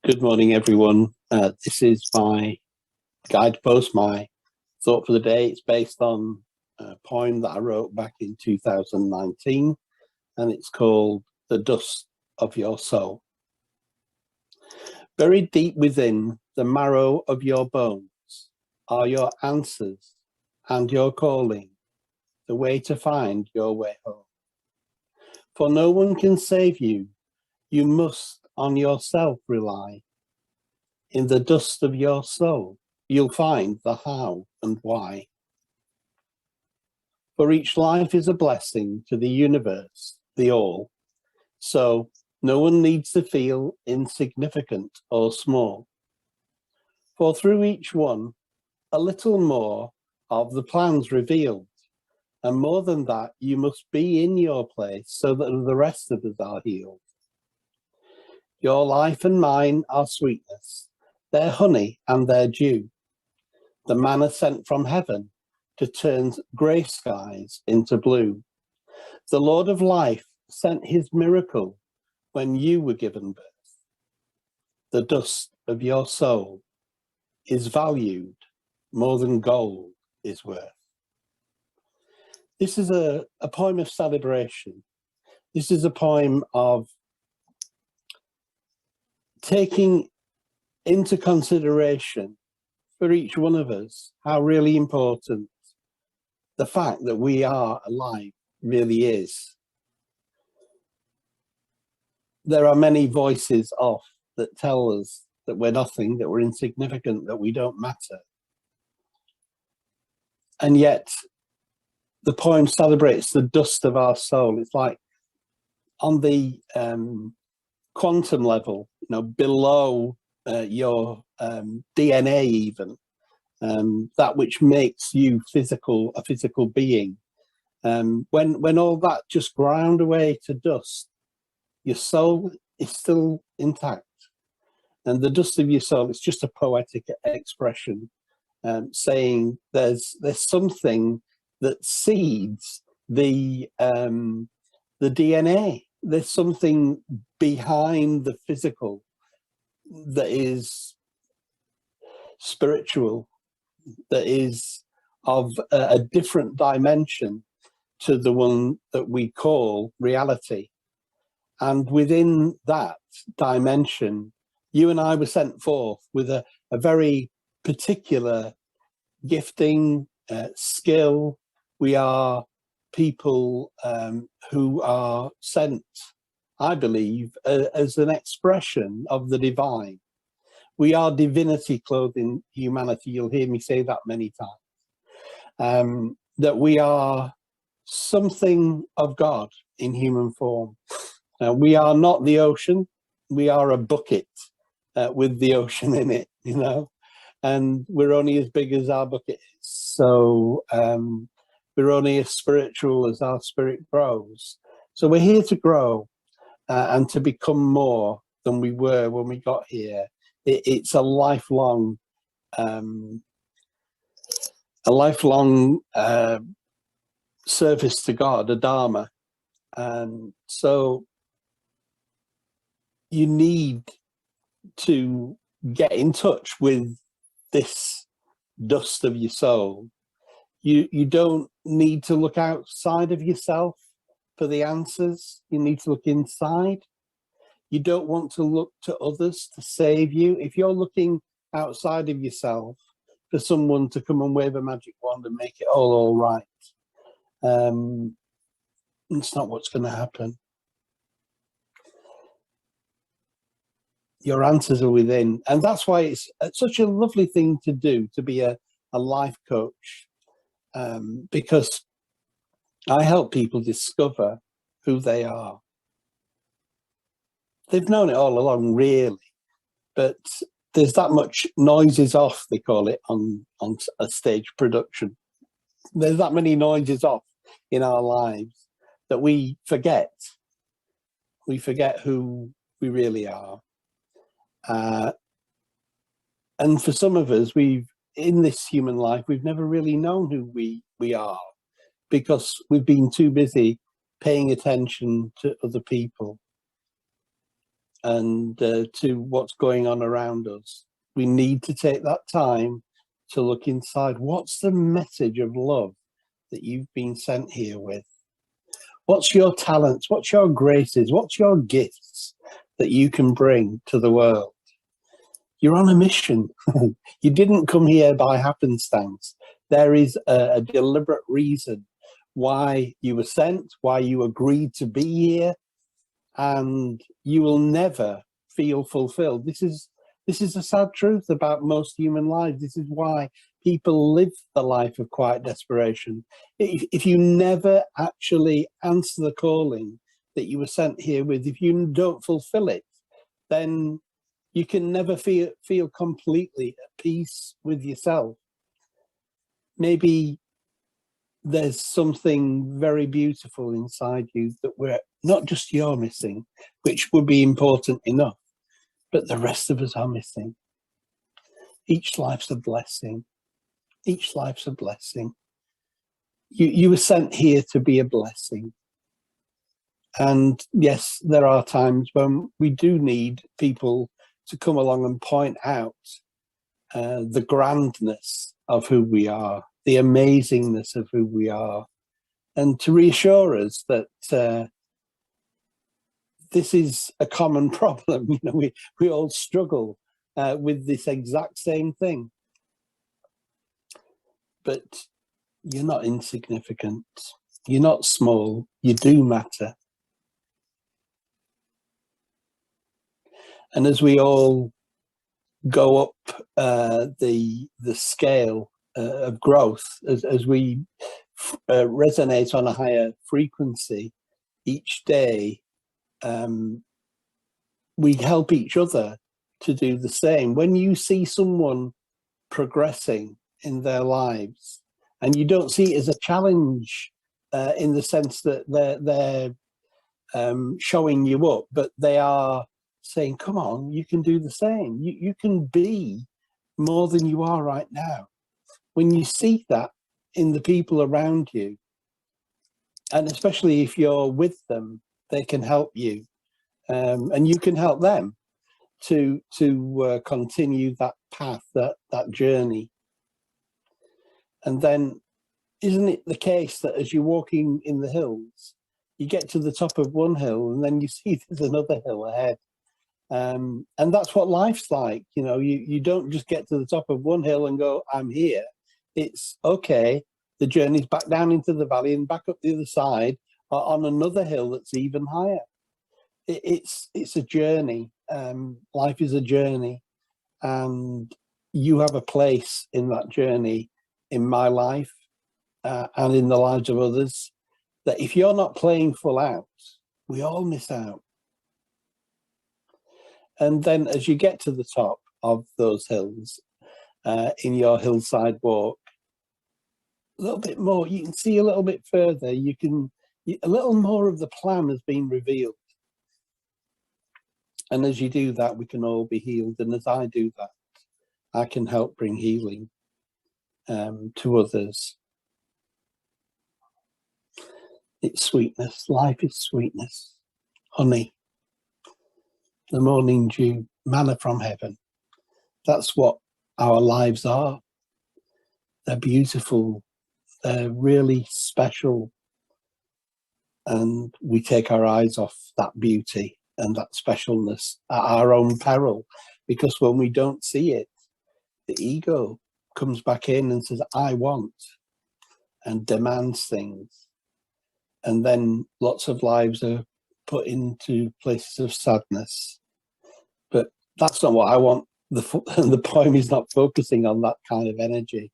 Good morning, everyone. This is my guide post, my thought for the day. It's based on a poem that I wrote back in 2019, and it's called The Dust of Your Soul. Buried deep within the marrow of your bones are your answers and your calling, the way to find your way home. For no one can save you, you must on yourself rely. In the dust of your soul, you'll find the how and why. For each life is a blessing to the universe, the all. So no one needs to feel insignificant or small. For through each one, a little more of the plan's revealed. And more than that, you must be in your place so that the rest of us are healed. Your life and mine are sweetness, their honey and their dew, the manna sent from heaven to turn grey skies into blue. The Lord of life sent his miracle when you were given birth. The dust of your soul is valued more than gold is worth. This is a poem of celebration. This is a poem of taking into consideration for each one of us how really important the fact that we are alive really is. There are many voices off that tell us that we're nothing, that we're insignificant, that we don't matter. And yet the poem celebrates the dust of our soul. It's like on the quantum level, below your DNA even, that which makes you a physical being. When all that just ground away to dust, your soul is still intact. And the dust of your soul is just a poetic expression, saying there's something that seeds the DNA. There's something behind the physical that is spiritual, that is of a different dimension to the one that we call reality. And within that dimension, you and I were sent forth with a very particular gifting, skill. We are people who are sent, I believe, as an expression of the divine. We are divinity clothed in humanity. You'll hear me say that many times. That we are something of God in human form. We are not the ocean. We are a bucket with the ocean in it, and we're only as big as our bucket is. So we're only as spiritual as our spirit grows. So we're here to grow and to become more than we were when we got here. It's a lifelong service to God, a dharma. And so you need to get in touch with this dust of your soul. You don't need to look outside of yourself for the answers. You need to look inside. You don't want to look to others to save you. If you're looking outside of yourself for someone to come and wave a magic wand and make it all right, it's not what's going to happen. Your answers are within. And that's why it's such a lovely thing to do, to be a life coach, because I help people discover who they are. They've known it all along, really, but there's that much noises off, they call it, on a stage production. There's that many noises off in our lives that we forget. We forget who we really are. And for some of us, in this human life, we've never really known who we are, because we've been too busy paying attention to other people. and to what's going on around us. We need to take that time to look inside. What's the message of love that you've been sent here with? What's your talents? What's your graces? What's your gifts that you can bring to the world? You're on a mission. You didn't come here by happenstance. There is a deliberate reason why you were sent, why you agreed to be here, and you will never feel fulfilled. This is a sad truth about most human lives. This is why people live the life of quiet desperation. If you never actually answer the calling that you were sent here with, if you don't fulfill it, then you can never feel completely at peace with yourself. Maybe there's something very beautiful inside you that we're not just you're missing, which would be important enough, but the rest of us are missing. Each life's a blessing. Each life's a blessing. You were sent here to be a blessing. And yes, there are times when we do need people to come along and point out the grandness of who we are, the amazingness of who we are, and to reassure us that this is a common problem. You know, we all struggle with this exact same thing. But you're not insignificant. You're not small. You do matter. And as we all go up the scale of growth, as we resonate on a higher frequency each day, we help each other to do the same. When you see someone progressing in their lives, and you don't see it as a challenge in the sense that they're showing you up, but they are saying, come on, you can do the same. You can be more than you are right now. When you see that in the people around you, and especially if you're with them, they can help you, and you can help them to continue that path, that journey. And then, isn't it the case that as you're walking in the hills, you get to the top of one hill and then you see there's another hill ahead? And that's what life's like. You know, you don't just get to the top of one hill and go, I'm here. It's okay, the journey's back down into the valley and back up the other side on another hill that's even higher. It's a journey. Life is a journey, and you have a place in that journey in my life and in the lives of others, that if you're not playing full out, we all miss out. And then as you get to the top of those hills, in your hillside walk, a little bit more, you can see a little bit further, a little more of the plan has been revealed. And as you do that, we can all be healed. And as I do that, I can help bring healing to others. It's sweetness. Life is sweetness. Honey, the morning dew, manna from heaven. That's what our lives are. They're beautiful. They're really special. And we take our eyes off that beauty and that specialness at our own peril, because when we don't see it, the ego comes back in and says, I want, and demands things. And then lots of lives are put into places of sadness. But that's not what I want. The poem is not focusing on that kind of energy.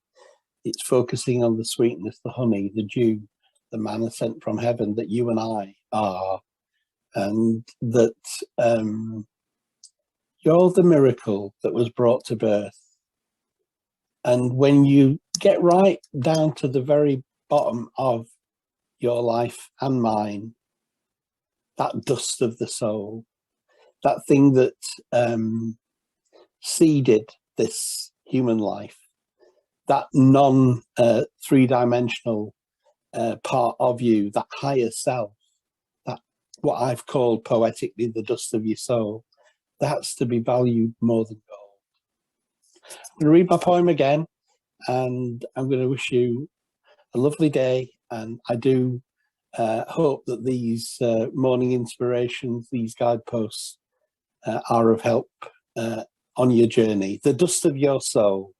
It's focusing on the sweetness, the honey, the dew, the manna sent from heaven that you and I are. And that you're the miracle that was brought to birth. And when you get right down to the very bottom of your life and mine, that dust of the soul, that thing that seeded this human life, that non-three-dimensional part of you, that higher self, that what I've called poetically the dust of your soul, that's to be valued more than gold. I'm going to read my poem again, and I'm going to wish you a lovely day. And I do hope that these morning inspirations, these guideposts, are of help on your journey. The dust of your soul,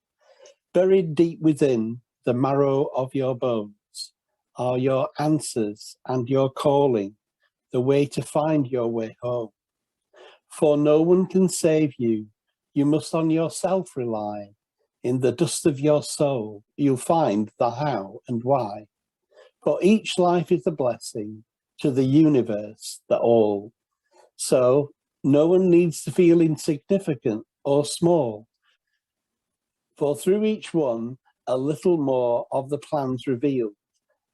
buried deep within the marrow of your bones, are your answers and your calling, the way to find your way home. For no one can save you, you must on yourself rely. In the dust of your soul, you'll find the how and why. For each life is a blessing, to the universe, the all. So no one needs to feel insignificant or small. For through each one, a little more of the plan's revealed.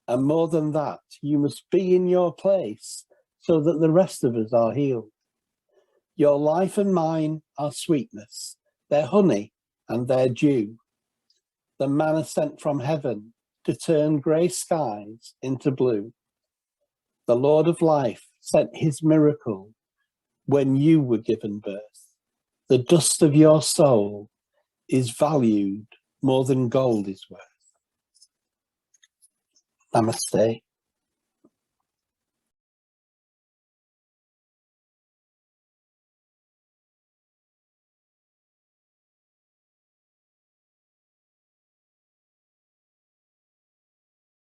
And more than that, you must be in your place so that the rest of us are healed. Your life and mine are sweetness, they're honey and they're dew. The manna sent from heaven to turn grey skies into blue. The Lord of life sent his miracle when you were given birth. The dust of your soul is valued more than gold is worth. Namaste.